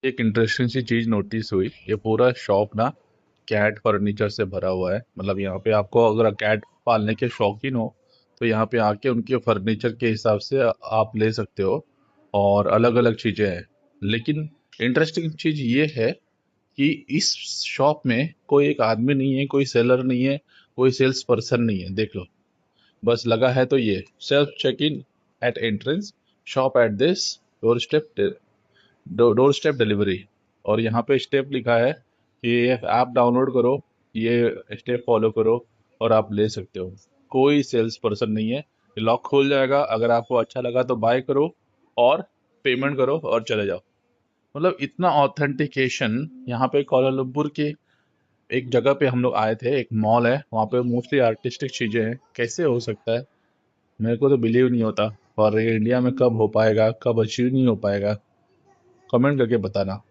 एक इंटरेस्टिंग सी चीज नोटिस हुई। ये पूरा शॉप ना कैट फर्नीचर से भरा हुआ है। मतलब यहाँ पे आपको अगर कैट पालने के शौकीन हो तो यहाँ पे आके उनके फर्नीचर के हिसाब से आप ले सकते हो। और अलग अलग चीजें हैं। लेकिन इंटरेस्टिंग चीज ये है कि इस शॉप में कोई एक आदमी नहीं है, कोई सेलर नहीं है, कोई सेल्स पर्सन नहीं है। देख लो, बस लगा है तो ये self check in at entrance, shop at this, doorstep, doorstep delivery. और यहाँ पे स्टेप लिखा है कि ये ऐप डाउनलोड करो, ये स्टेप फॉलो करो और आप ले सकते हो। कोई सेल्स पर्सन नहीं है। लॉक खोल जाएगा, अगर आपको अच्छा लगा तो बाय करो और पेमेंट करो और चले जाओ। मतलब इतना ऑथेंटिकेशन। यहाँ पे कोलालमपुर के एक जगह पे हम लोग आए थे, एक मॉल है वहाँ पे, मोस्टली आर्टिस्टिक चीजें हैं। कैसे हो सकता है? मेरे को तो बिलीव नहीं होता। और ये इंडिया में कब हो पाएगा, कब अचीव नहीं हो पाएगा? कमेंट करके बताना।